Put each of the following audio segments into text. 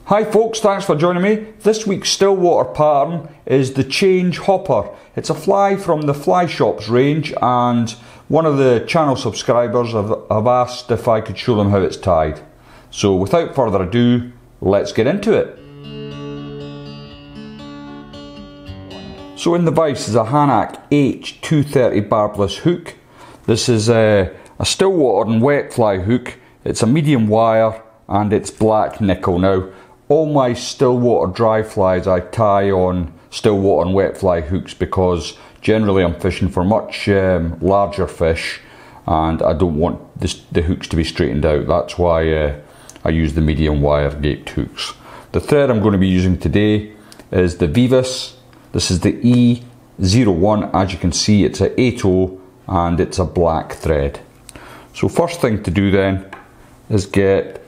Hi folks, thanks for joining me. This week's stillwater pattern is the Chang Hopper. It's a fly from the Fly Shops range, and one of the channel subscribers have asked if I could show them how it's tied. So without further ado, let's get into it. So in the vise is a Hanak H230 barbless hook. This is a stillwater and wet fly hook. It's a medium wire and it's black nickel. Now, all my stillwater dry flies I tie on stillwater and wet fly hooks because generally I'm fishing for much larger fish and I don't want the hooks to be straightened out. That's why I use the medium wire gaped hooks. The thread I'm going to be using today is the Vivus. This is the E01. As you can see, it's a 8/0 and it's a black thread. So first thing to do then is get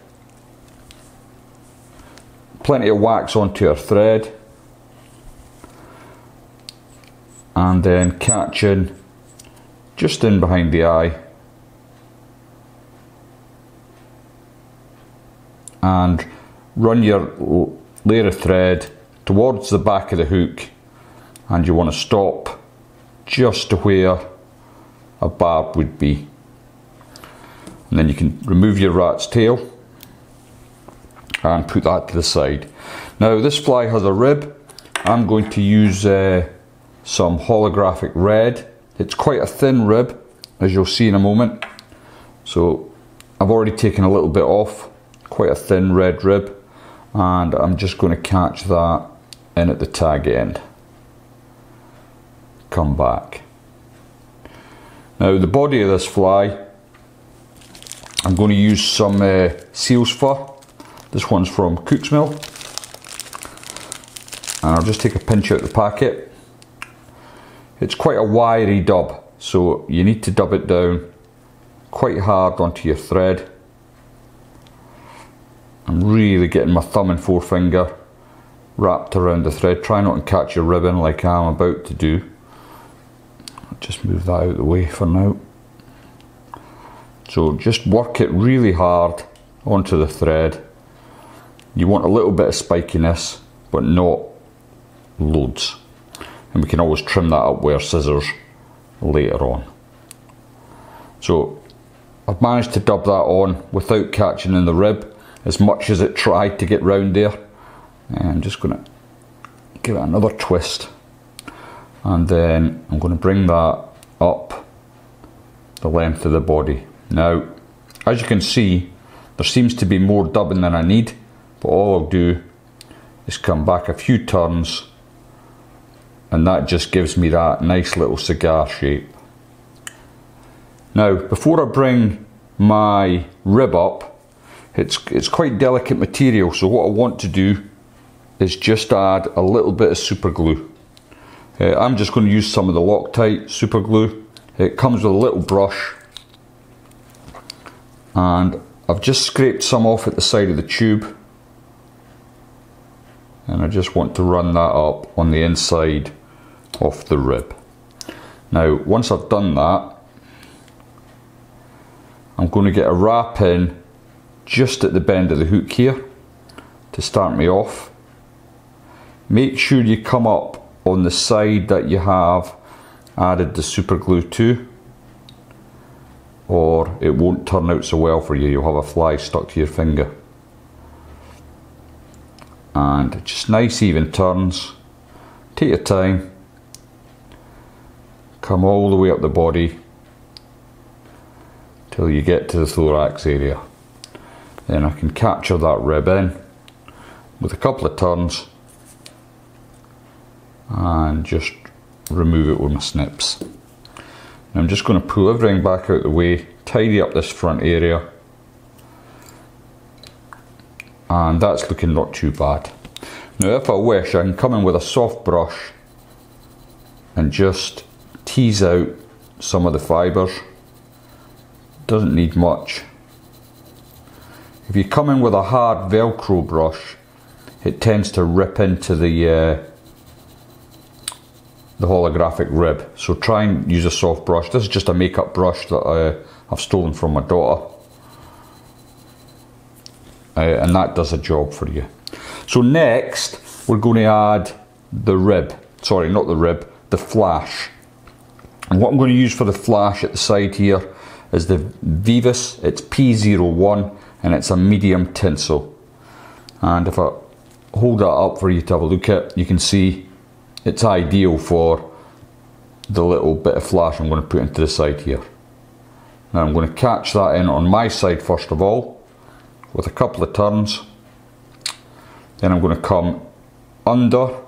plenty of wax onto your thread and then catch in just in behind the eye and run your layer of thread towards the back of the hook, and you want to stop just to where a barb would be, and then you can remove your rat's tail and put that to the side. Now this fly has a rib. I'm going to use some holographic red. It's quite a thin rib, as you'll see in a moment. So I've already taken a little bit off, quite a thin red rib, and I'm just going to catch that in at the tag end. Come back. Now the body of this fly, I'm going to use some seal's fur. This one's from Cook's Mill, and I'll just take a pinch out the packet. It's quite a wiry dub, so you need to dub it down quite hard onto your thread. I'm really getting my thumb and forefinger wrapped around the thread. Try not to catch your ribbon like I'm about to do. I'll just move that out of the way for now. So just work it really hard onto the thread. You want a little bit of spikiness, but not loads. And we can always trim that up with our scissors later on. So I've managed to dub that on without catching in the rib, as much as it tried to get round there. And I'm just going to give it another twist, and then I'm going to bring that up the length of the body. Now, as you can see, there seems to be more dubbing than I need. But all I'll do is come back a few turns, and that just gives me that nice little cigar shape. Now, before I bring my rib up, it's quite delicate material, so what I want to do is just add a little bit of super glue. I'm just going to use some of the Loctite super glue. It comes with a little brush, and I've just scraped some off at the side of the tube. And I just want to run that up on the inside of the rib. Now, once I've done that, I'm going to get a wrap in just at the bend of the hook here to start me off. Make sure you come up on the side that you have added the super glue to, or it won't turn out so well for you. You'll have a fly stuck to your finger. And just nice even turns. Take your time. Come all the way up the body till you get to the thorax area. Then I can capture that rib in with a couple of turns and just remove it with my snips. And I'm just going to pull everything back out the way, tidy up this front area. And that's looking not too bad. Now if I wish, I can come in with a soft brush and just tease out some of the fibres. Doesn't need much. If you come in with a hard Velcro brush, it tends to rip into the holographic rib. So try and use a soft brush. This is just a makeup brush that I've stolen from my daughter. And that does a job for you. So next we're going to add the rib, sorry, not the rib, the flash. And what I'm going to use for the flash at the side here is the Vivus. It's P01 and it's a medium tinsel. And if I hold that up for you to have a look at, you can see it's ideal for the little bit of flash I'm going to put into the side here. Now I'm going to catch that in on my side first of all with a couple of turns. Then I'm going to come under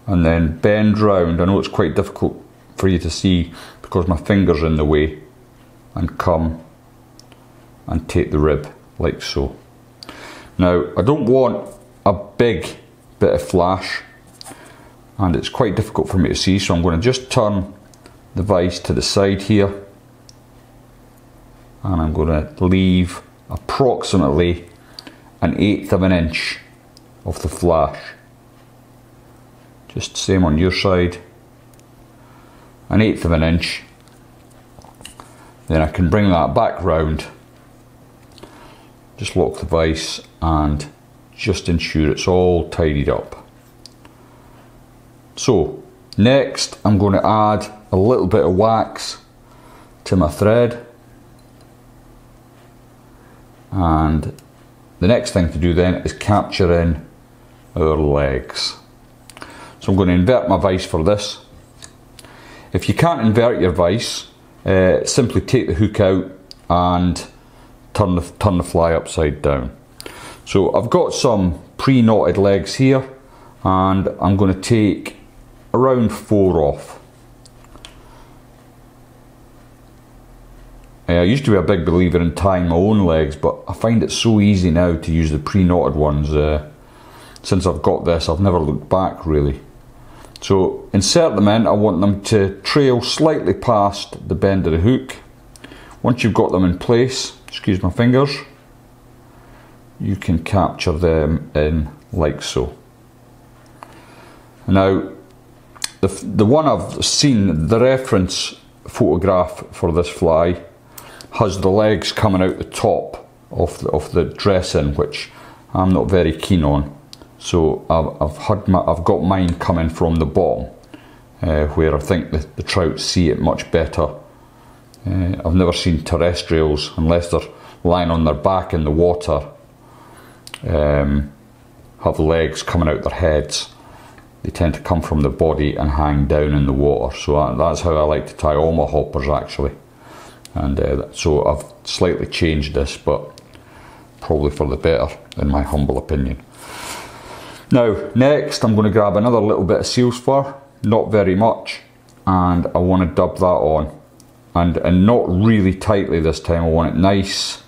and then bend round. I know it's quite difficult for you to see because my finger's in the way, and come and take the rib like so. Now I don't want a big bit of flash and it's quite difficult for me to see, so I'm going to just turn the vise to the side here and I'm going to leave approximately 1/8 of an inch of the flash. Just same on your side, 1/8 of an inch. Then I can bring that back round, just lock the vise and just ensure it's all tidied up. So next I'm going to add a little bit of wax to my thread, and the next thing to do then is capture in our legs. So I'm going to invert my vise for this. If you can't invert your vise, simply take the hook out and turn the fly upside down. So I've got some pre-knotted legs here and I'm going to take around 4 off. I used to be a big believer in tying my own legs, but I find it so easy now to use the pre-knotted ones. Since I've got this, I've never looked back really. So insert them in. I want them to trail slightly past the bend of the hook. Once you've got them in place, excuse my fingers, you can capture them in like so. Now the one I've seen, the reference photograph for this fly, has the legs coming out the top of the dressing, which I'm not very keen on. So I've got mine coming from the bottom, where I think the trout see it much better. I've never seen terrestrials, unless they're lying on their back in the water, have legs coming out their heads. They tend to come from the body and hang down in the water. So that's how I like to tie all my hoppers actually. And so I've slightly changed this, but probably for the better in my humble opinion. Now next I'm going to grab another little bit of seal's fur, not very much, and I want to dub that on, and not really tightly this time. I want it nice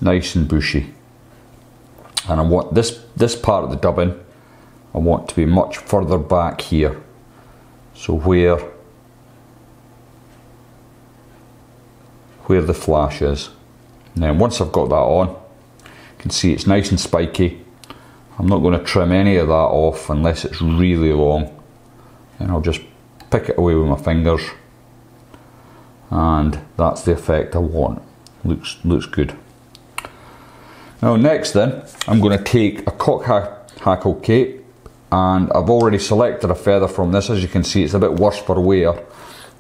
and bushy, and I want this part of the dubbing, I want to be much further back here, so where the flash is. Now once I've got that on, you can see it's nice and spiky. I'm not going to trim any of that off unless it's really long, and I'll just pick it away with my fingers, and that's the effect I want. Looks good. Now next then, I'm going to take a cock hackle cape, and I've already selected a feather from this. As you can see, it's a bit worse for wear.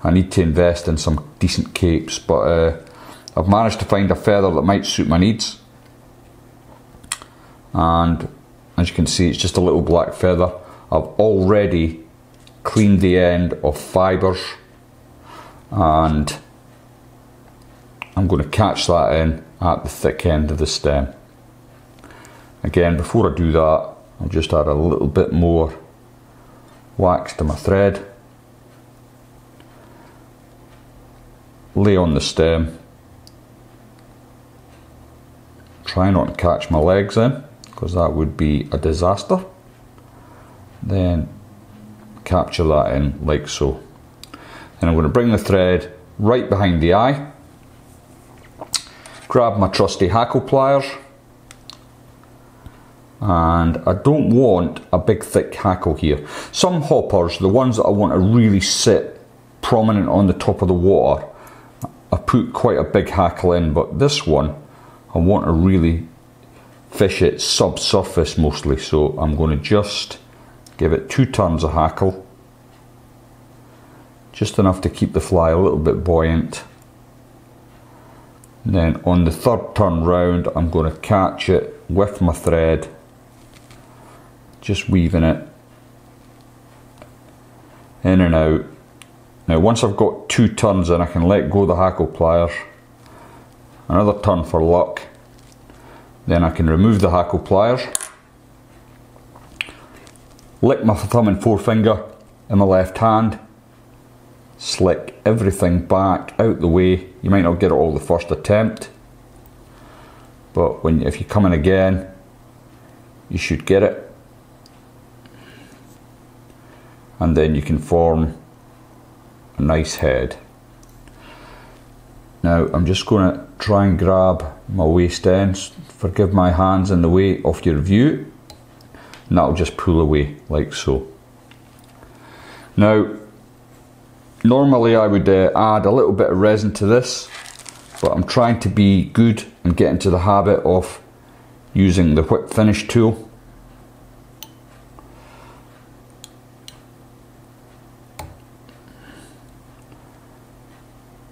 I need to invest in some decent capes, but I've managed to find a feather that might suit my needs. And as you can see, it's just a little black feather. I've already cleaned the end of fibres, and I'm going to catch that in at the thick end of the stem. Again, before I do that, I'll just add a little bit more wax to my thread, lay on the stem, try not to catch my legs in, because that would be a disaster. Then capture that in like so. And I'm going to bring the thread right behind the eye, grab my trusty hackle pliers, and I don't want a big thick hackle here. Some hoppers, the ones that I want to really sit prominent on the top of the water, I put quite a big hackle in, but this one I want a really fish it subsurface mostly, so I'm going to just give it 2 turns of hackle, just enough to keep the fly a little bit buoyant. And then on the 3rd turn round, I'm going to catch it with my thread, just weaving it in and out. Now once I've got 2 turns in, I can let go of the hackle pliers, another turn for luck, then I can remove the hackle pliers, lick my thumb and forefinger in my left hand, slick everything back out the way. You might not get it all the first attempt, but if you come in again, you should get it, and then you can form a nice head. Now I'm just going to try and grab my waist ends, forgive my hands in the way of your view, and that'll just pull away like so. Now normally I would add a little bit of resin to this, but I'm trying to be good and get into the habit of using the whip finish tool.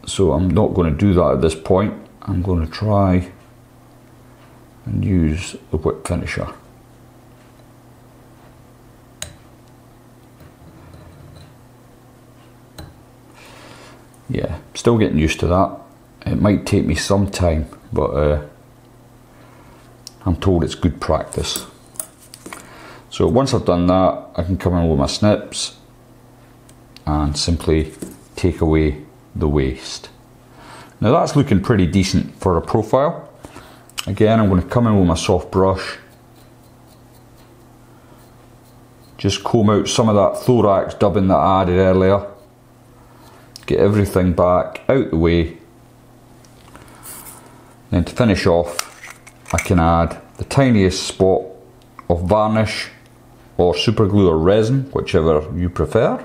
So I'm not going to do that at this point. I'm going to try and use the whip finisher. Yeah, still getting used to that. It might take me some time, but I'm told it's good practice. So once I've done that, I can come in with my snips and simply take away the waste. Now that's looking pretty decent for a profile. Again, I'm going to come in with my soft brush, just comb out some of that thorax dubbing that I added earlier, get everything back out the way. Then to finish off, I can add the tiniest spot of varnish or super glue or resin, whichever you prefer.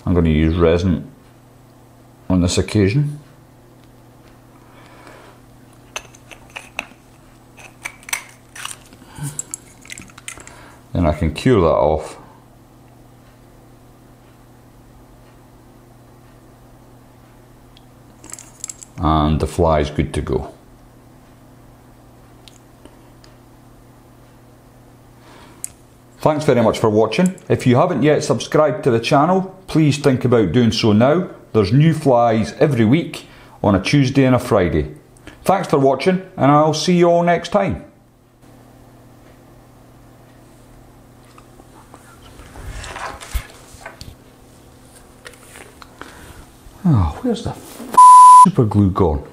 I'm going to use resin on this occasion. Then I can cure that off. And the fly is good to go. Thanks very much for watching. If you haven't yet subscribed to the channel, please think about doing so now. There's new flies every week on a Tuesday and a Friday. Thanks for watching, and I'll see you all next time. Oh, where's the super glue gone?